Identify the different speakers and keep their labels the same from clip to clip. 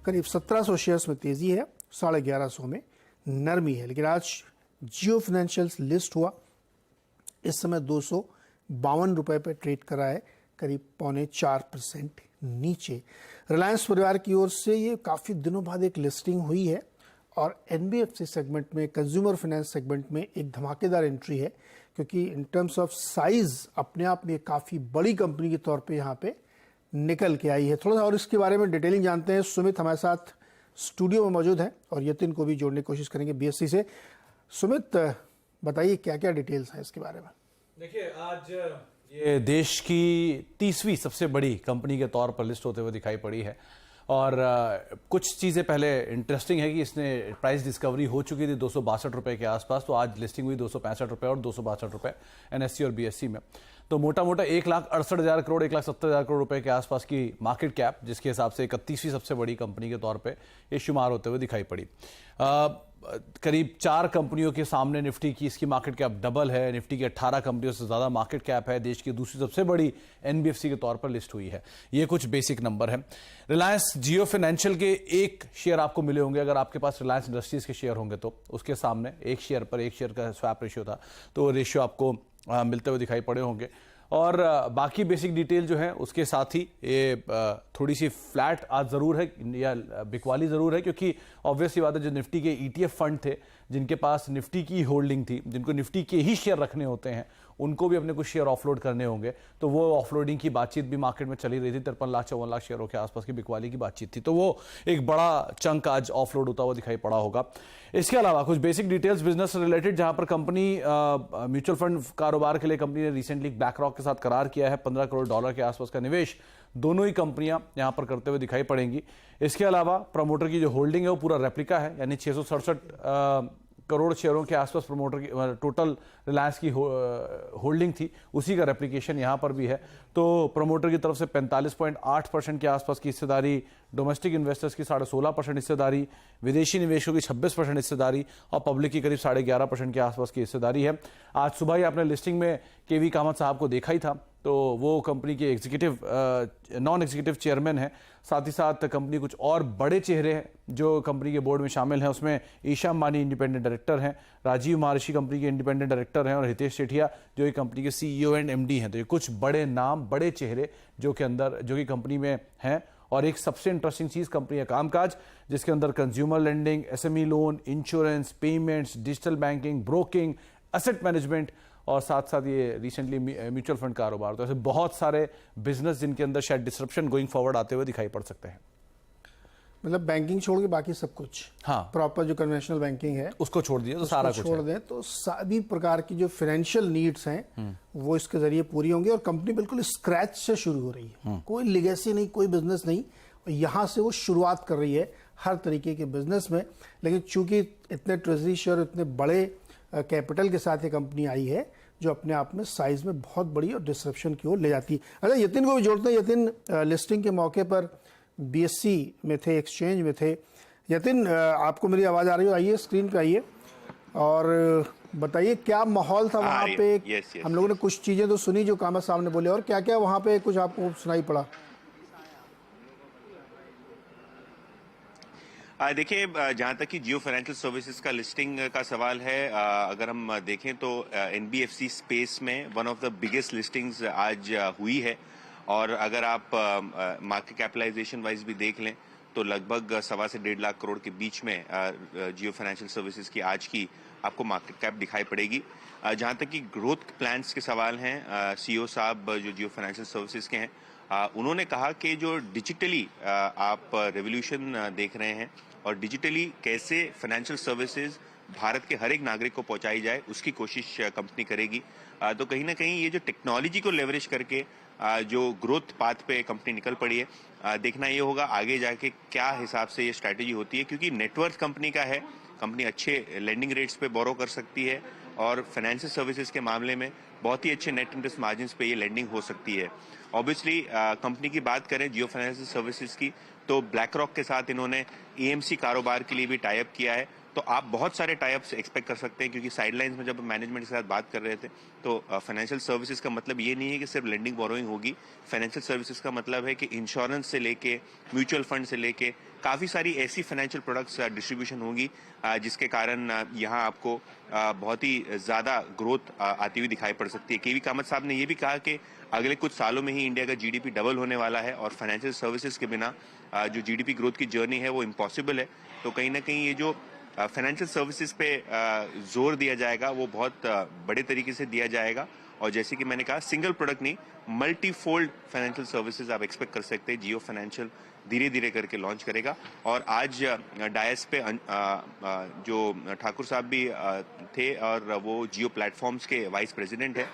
Speaker 1: करीब 1700 शेयर्स में तेजी है, 1150 में नरमी है। लेकिन आज जियो फाइनेंशियल्स लिस्ट हुआ, इस समय 252 रुपए पे ट्रेड कर रहा है, करीब 4.25% नीचे। रिलायंस परिवार की ओर से ये काफ़ी दिनों बाद एक लिस्टिंग हुई है और एनबीएफसी सेगमेंट में, कंज्यूमर फाइनेंस सेगमेंट में एक धमाकेदार एंट्री है, क्योंकि इन टर्म्स ऑफ साइज अपने आप में काफ़ी बड़ी कंपनी के तौर पे यहाँ पे निकल के आई है। थोड़ा सा और इसके बारे में डिटेलिंग जानते हैं। सुमित हमारे साथ स्टूडियो में मौजूद है और यतिन को भी जोड़ने की कोशिश करेंगे बीएससी से। सुमित, बताइए क्या क्या डिटेल्स हैं इसके बारे में।
Speaker 2: देखिए, आज ये देश की 30वीं सबसे बड़ी कंपनी के तौर पर लिस्ट होते हुए दिखाई पड़ी है और कुछ चीज़ें पहले इंटरेस्टिंग है कि इसने प्राइस डिस्कवरी हो चुकी थी 262 रुपए के आसपास, तो आज लिस्टिंग हुई 265 रुपए और 262 रुपए एनएससी और बीएससी में। तो मोटा मोटा 1,68,000 करोड़ 1,70,000 करोड़ रुपए के आसपास की मार्केट कैप, जिसके हिसाब से 31वीं सबसे बड़ी कंपनी के तौर पे ये शुमार होते हुए दिखाई पड़ी। करीब 4 कंपनियों के सामने निफ्टी की इसकी मार्केट कैप डबल है। निफ्टी की 18 कंपनियों से ज्यादा मार्केट कैप है। देश की दूसरी सबसे बड़ी एनबीएफसी के तौर पर लिस्ट हुई है। ये कुछ बेसिक नंबर है। रिलायंस जियो फाइनेंशियल के एक शेयर आपको मिले होंगे, अगर आपके पास रिलायंस इंडस्ट्रीज के शेयर होंगे तो उसके सामने एक शेयर पर एक शेयर का स्वैप रेशियो था, तो रेशियो आपको मिलते हुए दिखाई पड़े होंगे। और बाकी बेसिक डिटेल जो है उसके साथ ही ये थोड़ी सी फ्लैट आज जरूर है या बिकवाली जरूर है, क्योंकि ऑब्वियसली बात है जो निफ्टी के ईटीएफ फंड थे, जिनके पास निफ्टी की होल्डिंग थी, जिनको निफ्टी के ही शेयर रखने होते हैं, उनको भी अपने कुछ शेयर ऑफलोड करने होंगे, तो वो ऑफलोडिंग की बातचीत भी मार्केट में चली रही थी। 53 लाख 54 लाख शेयरों के आसपास की बिकवाली की बातचीत थी, तो वो एक बड़ा चंक आज ऑफलोड होता हुआ दिखाई पड़ा होगा। इसके अलावा कुछ बेसिक डिटेल्स बिजनेस से रिलेटेड, जहां पर कंपनी म्यूचुअल फंड कारोबार के लिए कंपनी ने रिसेंटली ब्लैक रॉक के साथ करार किया है। $15 करोड़ के आसपास का निवेश दोनों ही कंपनियां यहां पर करते हुए दिखाई पड़ेंगी। इसके अलावा प्रमोटर की जो होल्डिंग है वो पूरा रेप्लिका है, यानी 667 करोड़ शेयरों के आसपास प्रमोटर की टोटल रिलायंस की होल्डिंग थी, उसी का रेप्लिकेशन यहां पर भी है। तो प्रमोटर की तरफ से 45.8% के आसपास की हिस्सेदारी, डोमेस्टिक इन्वेस्टर्स की 16.5% हिस्सेदारी, विदेशी निवेशकों की 26% हिस्सेदारी और पब्लिक की करीब 11.5% के आसपास की हिस्सेदारी है। आज सुबह ही आपने लिस्टिंग में केवी कामत साहब को देखा ही था, तो वो कंपनी के एग्जीक्यूटिव नॉन एग्जीक्यूटिव चेयरमैन हैं। साथ ही साथ कंपनी कुछ और बड़े चेहरे हैं जो कंपनी के बोर्ड में शामिल हैं। उसमें ईशा अंबानी इंडिपेंडेंट डायरेक्टर हैं, राजीव महर्षि कंपनी के इंडिपेंडेंट डायरेक्टर हैं और हितेश सेठिया जो ये कंपनी के सीईओ एंड एमडी हैं। तो ये कुछ बड़े नाम, बड़े चेहरे जो कि कंपनी में हैं। और एक सबसे इंटरेस्टिंग चीज कंपनी का कामकाज, जिसके अंदर consumer lending, SME loan, insurance, payments, digital banking, broking, asset management और साथ साथ ये रिसेंटली म्यूचुअल फंड कारोबार, तो ऐसे बहुत सारे बिजनेस जिनके अंदर शायद डिसरप्शन गोइंग फॉरवर्ड आते हुए दिखाई पड़ सकते हैं।
Speaker 1: मतलब बैंकिंग छोड़ के बाकी सब कुछ,
Speaker 2: हाँ,
Speaker 1: प्रॉपर जो कन्वेंशनल बैंकिंग है उसको
Speaker 2: छोड़ दिया तो सारा कुछ
Speaker 1: छोड़ दें तो सभी प्रकार की जो फाइनेंशियल नीड्स हैं वो इसके जरिए पूरी होंगी। और कंपनी बिल्कुल स्क्रैच से शुरू हो रही है, कोई लिगेसी नहीं, कोई बिजनेस नहीं, और यहां से वो शुरुआत कर रही है हर तरीके के बिजनेस में। लेकिन चूंकि इतने ट्रेजरी शेयर, इतने बड़े कैपिटल के साथ ये कंपनी आई है जो अपने आप में साइज में बहुत बड़ी और डिसरप्शन की ओर ले जाती है। अच्छा, यतिन को भी जोड़ते हैं। यतिन लिस्टिंग के मौके पर बीएससी में थे, एक्सचेंज में थे। यतिन, आपको मेरी आवाज आ रही हो? आइए स्क्रीन पे आइए और बताइए क्या माहौल था वहां पे।
Speaker 3: yes.
Speaker 1: हम लोगों ने कुछ चीजें तो सुनी जो कामत साहब ने बोले, और क्या क्या वहां पे कुछ आपको सुनाई पड़ा?
Speaker 3: देखिए, जहां तक कि जियो फाइनेंशियल सर्विसेज का लिस्टिंग का सवाल है, अगर हम देखें तो एनबीएफसी स्पेस में one of the biggest listings आज हुई है। और अगर आप मार्केट कैपिटलाइजेशन वाइज भी देख लें तो लगभग 1.25 से 1.5 लाख करोड़ के बीच में जियो फाइनेंशियल सर्विसेज की आज की आपको मार्केट कैप दिखाई पड़ेगी। जहां तक कि ग्रोथ प्लान्स के सवाल हैं, सीईओ साहब जो जियो फाइनेंशियल सर्विसेज के हैं, उन्होंने कहा कि जो डिजिटली आप रेवोल्यूशन देख रहे हैं और डिजिटली कैसे फाइनेंशियल सर्विसेज भारत के हर एक नागरिक को पहुंचाई जाए, उसकी कोशिश कंपनी करेगी। तो कहीं ना कहीं ये जो टेक्नोलॉजी को लेवरेज करके जो ग्रोथ पाथ पे कंपनी निकल पड़ी है, देखना ये होगा आगे जाके क्या हिसाब से ये स्ट्रैटेजी होती है, क्योंकि नेटवर्थ कंपनी का है, कंपनी अच्छे लेंडिंग रेट्स पे बोरो कर सकती है और फाइनेंशियल सर्विसेज के मामले में बहुत ही अच्छे नेट इंटरेस्ट मार्जिन पे ये लेंडिंग हो सकती है। ऑब्वियसली कंपनी की बात करें जियो फाइनेंशियल सर्विसेज की, तो ब्लैक रॉक के साथ इन्होंने एएमसी कारोबार के लिए भी टाई अप किया है, तो आप बहुत सारे टाइप्स एक्सपेक्ट कर सकते हैं, क्योंकि साइडलाइंस में जब मैनेजमेंट के साथ बात कर रहे थे तो फाइनेंशियल सर्विसेज का मतलब ये नहीं है कि सिर्फ लेंडिंग बोरोइंग होगी। फाइनेंशियल सर्विसेज का मतलब है कि इंश्योरेंस से लेके म्यूचुअल फंड से लेके काफ़ी सारी ऐसी फाइनेंशियल प्रोडक्ट्स डिस्ट्रीब्यूशन होगी जिसके कारण यहाँ आपको बहुत ही ज़्यादा ग्रोथ आती हुई दिखाई पड़ सकती है। केवी कामत साहब ने ये भी कहा कि अगले कुछ सालों में ही इंडिया का जीडीपी डबल होने वाला है और फाइनेंशियल सर्विसेज के बिना जो जीडीपी ग्रोथ की जर्नी है वो इम्पॉसिबल है। तो कहीं ना कहीं ये जो फाइनेंशियल सर्विसेज पे जोर दिया जाएगा वो बहुत बड़े तरीके से दिया जाएगा। और जैसे कि मैंने कहा, सिंगल प्रोडक्ट नहीं, मल्टीफोल्ड फाइनेंशियल सर्विसेज आप एक्सपेक्ट कर सकते हैं। जियो फाइनेंशियल धीरे धीरे करके लॉन्च करेगा। और आज डायस पे जो ठाकुर साहब भी थे और वो जियो प्लेटफॉर्म्स के वाइस प्रेसिडेंट है,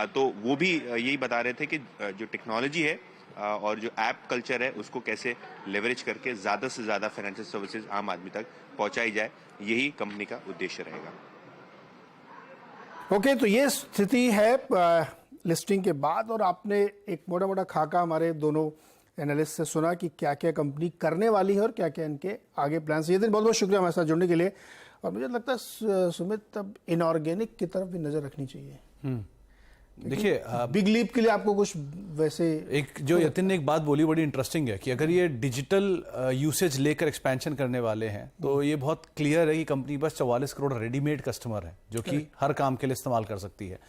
Speaker 3: तो वो भी यही बता रहे थे कि जो टेक्नोलॉजी है और जो ऐप कल्चर है उसको कैसे लेवरेज करके ज़्यादा से ज़्यादा फाइनेंशियल सर्विसेज आम आदमी तक पहुंचाई जाए, यही कंपनी का उद्देश्य रहेगा।
Speaker 1: ओके, तो ये स्थिति है लिस्टिंग के बाद, और आपने एक मोटा मोटा खाका हमारे दोनों एनालिस्ट से सुना कि क्या क्या कंपनी करने वाली है और क्या क्या इनके आगे प्लान है। ये दिन बहुत बहुत शुक्रिया हमारे साथ जुड़ने के लिए। और मुझे लगता है सुमित, अब इनऑर्गेनिक की तरफ भी नज़र रखनी चाहिए।
Speaker 2: देखिए,
Speaker 1: बिग लीप के लिए आपको कुछ वैसे
Speaker 2: एक जो यतिन ने एक बात बोली बड़ी इंटरेस्टिंग है कि अगर ये डिजिटल यूसेज लेकर एक्सपेंशन करने वाले हैं तो ये बहुत क्लियर है कि कंपनी बस 44 करोड़ रेडीमेड कस्टमर है जो कि हर काम के लिए इस्तेमाल कर सकती है।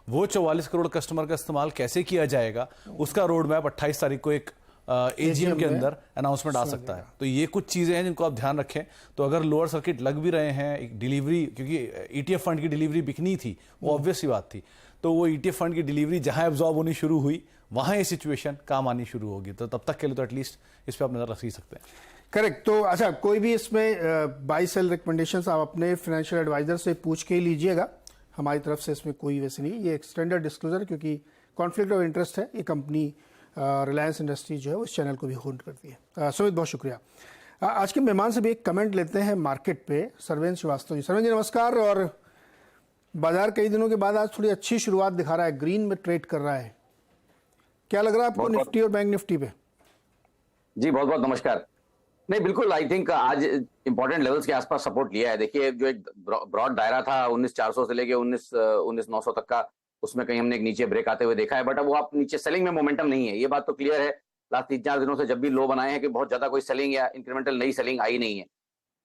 Speaker 2: वो 44 करोड़ कस्टमर का इस्तेमाल कैसे किया जाएगा उसका रोड मैप 28 तारीख को एक एजीएम के अंदर अनाउंसमेंट आ सकता है। तो ये कुछ चीजें हैं जिनको आप ध्यान रखें। तो अगर लोअर सर्किट लग भी रहे हैं, एक डिलीवरी, क्योंकि ईटीएफ फंड की डिलीवरी बिकनी थी, वो ऑब्वियस ही बात थी, तो वो ईटीएफ फंड की डिलीवरी जहां एब्जॉर्ब होनी शुरू हुई वहां ये सिचुएशन काम आनी शुरू होगी। तो तब तक के लिए तो एटलीस्ट इस पर आप नजर रख ही सकते हैं।
Speaker 1: करेक्ट। तो अच्छा, कोई भी इसमें बाई सेल रिकमेंडेशंस आप अपने फाइनेंशियल एडवाइजर से पूछ के ही लीजिएगा। हमारी तरफ से इसमें कोई वैसे नहीं, ये एक स्टैंडर्ड डिस्क्लोजर, क्योंकि कॉन्फ्लिक्ट ऑफ इंटरेस्ट है। ये कंपनी रिलायंस इंडस्ट्री जो है उस चैनल को भी होल्ड करती है। सुमित, बहुत शुक्रिया। आज के मेहमान से भी एक कमेंट लेते हैं मार्केट पे, सरवेन श्रीवास्तव जी। सरवेन जी नमस्कार। और बाजार कई दिनों के बाद आज थोड़ी अच्छी शुरुआत दिखा रहा है, ग्रीन में ट्रेड कर रहा है। क्या लग रहा है आपको निफ्टी और बैंक निफ्टी पे?
Speaker 4: जी बहुत बहुत नमस्कार। नहीं, बिल्कुल, आई थिंक आज इंपॉर्टेंट लेवल्स के आसपास सपोर्ट लिया है। देखिए, जो एक ब्रॉड दायरा था 19,400 से लेके 19,900 तक का, उसमें कहीं हमने एक नीचे ब्रेक आते हुए देखा है, बट अब वो आप नीचे सेलिंग में मोमेंटम नहीं है, ये बात तो क्लियर है। लास्ट 3-4 दिनों से जब भी लो बनाए हैं कि बहुत ज्यादा कोई सेलिंग या इंक्रीमेंटल नई सेलिंग आई नहीं है।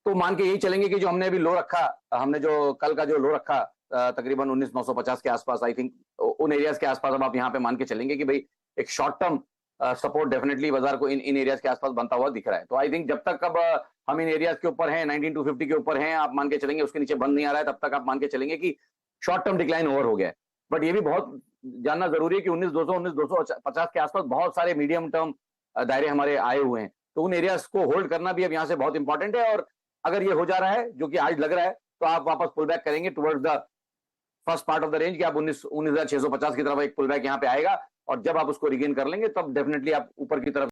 Speaker 4: तो मान के यही चलेंगे कि जो हमने अभी लो रखा, हमने जो कल का जो लो रखा तकरीबन 19,950 के आसपास, आई थिंक उन एरियाज के आसपास अब आप यहाँ पे मान के चलेंगे कि भाई एक शॉर्ट टर्म सपोर्ट डेफिनेटली बाजार को इन एरियाज के आसपास बनता हुआ दिख रहा है। तो आई थिंक जब तक अब हम इन एरियाज के ऊपर हैं, 19,250 के ऊपर हैं, आप मान के चलेंगे उसके नीचे बंद नहीं आ रहा है, तब तक आप मान के चलेंगे कि शॉर्ट टर्म डिक्लाइन ओवर हो गया है। बट ये भी बहुत जानना जरूरी है कि 19,200 19,250 के आसपास बहुत सारे मीडियम टर्म दायरे हमारे आए हुए हैं। तो उन एरियाज को होल्ड करना भी अब यहाँ से बहुत इंपॉर्टेंट है। और अगर ये हो जा रहा है, जो कि आज लग रहा है, तो आप वापस पुल बैक करेंगे towards the first part of the range, कि आप 19,650 की तरफ एक पुल बैक यहाँ पे आएगा। और जब आप उसको रिगेन कर लेंगे तब डेफिनेटली आप ऊपर की तरफ